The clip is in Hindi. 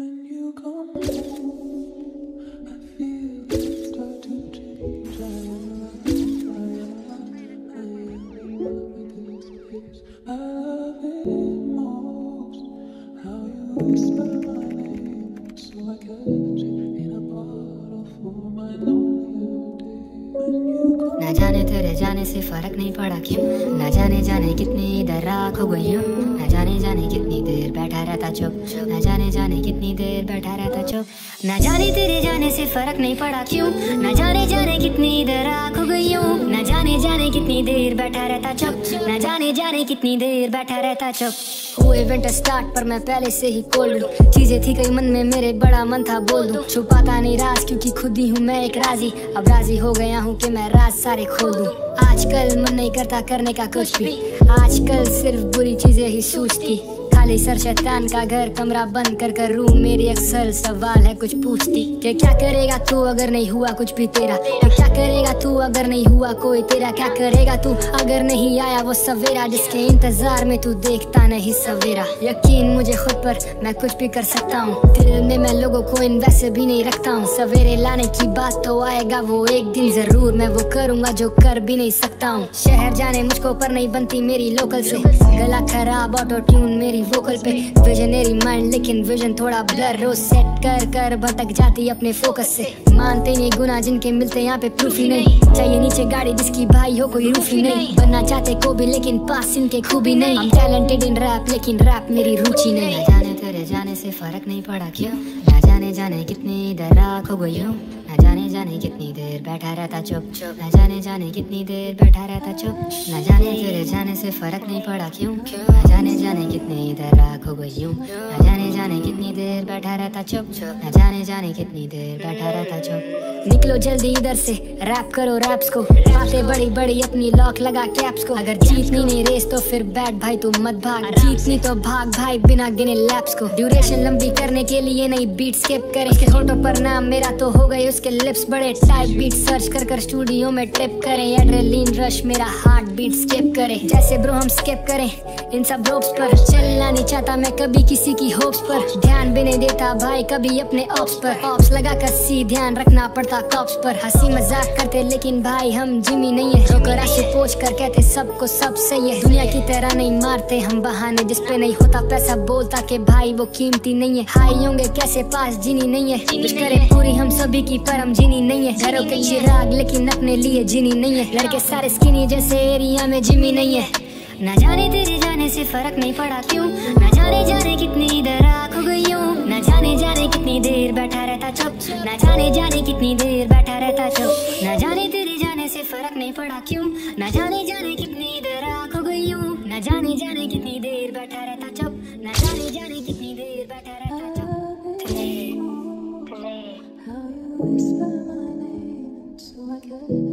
When you come home, I feel it start to change. I love it most how you whisper my name, so I catch it in a bottle for my lonely day. When you come ना जाने तेरे जाने से फर्क नहीं पड़ा क्यों, ना जाने जाने कितनी देर राख हो गई हूँ, ना जाने जाने कितनी देर बैठा रहता चुप, ना जाने जाने कितनी देर बैठा रहता चुप, ना जाने तेरे जाने से फर्क नहीं पड़ा क्यों, ना जाने जाने कितनी देर राख हो गई हूँ, ना जाने जाने कितनी देर बैठा रहता चुप, ना जाने जाने कितनी देर बैठा रहता चुप। हुए विंटर स्टार्ट पर मैं पहले से ही कोल्ड हूँ, चीजें थी कई मन में मेरे बड़ा मन था बोल दूं, छुपाता नहीं राज क्योंकि खुद ही हूँ मैं एक राजी, अब राजी हो गया हूँ कि मैं राज सारे खोल दूं। आजकल मन नहीं करता करने का कुछ भी, आजकल सिर्फ बुरी चीजें ही सूझती, खाली सर शैतान का घर कमरा बंद कर कर रूम मेरी अक्सर सवाल है कुछ पूछती कि क्या करेगा तू अगर नहीं हुआ कुछ भी तेरा, क्या करेगा तू अगर नहीं हुआ कोई तेरा, क्या करेगा तू अगर नहीं आया वो सवेरा जिसके इंतजार में तू देखता नहीं सवेरा। यकीन मुझे खुद पर मैं कुछ भी कर सकता हूँ, दिल में मैं लोगों को इन वैसे भी नहीं रखता हूँ, सवेरे लाने की बात तो आएगा वो एक दिन जरूर, मैं वो करूँगा जो कर भी नहीं सकता हूँ। शहर जाने मुझको पर नहीं बनती मेरी लोकल से, गला खराब ऑटो ट्यून मेरी वोकल पे, विजनरी माइंड लेकिन विजन थोड़ा ब्लर, रोज सेट कर कर भटक जाती अपने फोकस से, मानते नहीं गुना जिनके मिलते यहाँ पे प्रूफ ही नहीं, चाहिए नीचे गाड़ी जिसकी भाई हो कोई रूफ ही नहीं, बनना चाहते को भी लेकिन पास इनके खूबी नहीं, I'm talented in rap लेकिन रैप मेरी रुचि नहीं। ना जाने तेरे जाने से फर्क नहीं पड़ा क्यों, ना जाने जाने कितनी देर राख हो गई हूँ, ना जाने जाने कितनी देर बैठा रहता चुप, ना जाने जाने कितनी देर बैठा रहता चुप, ना जाने तेरे जाने से फर्क नहीं पड़ा क्यों, ना जाने जाने कितनी देर राख हो गई हूँ, ना जाने जाने कितनी देर बैठा रहता चुप, ना जाने जाने कितनी देर बैठा रहता चुप। निकलो जल्दी इधर से रैप करो रैप्स को, बातें बड़ी बड़ी अपनी लॉक लगा कैप्स को, अगर जीतनी नहीं रेस तो फिर बैठ भाई तू मत भाग, जीतनी तो भाग भाई बिना गिने लैप्स को, ड्यूरेशन लंबी करने के लिए नई बीट स्किप करें, उसके होठों पर नाम मेरा तो हो गए उसके लिप्स बड़े टाइप, बीट सर्च कर कर स्टूडियो में टिप करें, एड्रेनलिन रश मेरा हार्ट बीट स्किप करे, जैसे ब्रो हम स्किप करें इन सब रोप्स पर, चलना नहीं चाहता मैं कभी किसी की होप्स पर, ध्यान भी नहीं देता भाई कभी अपने ऑप्स पर, ऑप्स लगा कर सी ध्यान रखना पड़ता कॉप्स पर, हंसी मजाक करते लेकिन भाई हम जिमी नहीं है, रोकर ऐसे पोच कर कहते सबको सब सही है, दुनिया की तरह नहीं मारते हम बहाने, जिसपे नहीं होता पैसा बोलता के भाई वो कीमती नहीं है, हाई होंगे कैसे पास जीनी नहीं है, कुछ करे पूरी हम सभी की पर हम जीनी नहीं है, घरों के चिराग लेकिन अपने लिए जीनी नहीं है, लड़के सारे स्किनी जैसे एरिया में जिमी नहीं है। ना जाने तेरे जाने से फर्क नहीं पड़ा क्यों, ना जाने जाने कितनी देर राख हो गई हूँ, ना जाने जाने कितनी देर बैठा रहता चुप, ना जाने जाने कितनी देर बैठा रहता चुप, ना जाने तेरे जाने से फर्क नहीं पड़ा क्यों, ना जाने जाने कितनी देर राख हो गई हूँ, ना जाने जाने कितनी देर बैठा रहता चुप, ना जाने जाने कितनी देर बैठा रहता चुप। How you whisper my name, so I could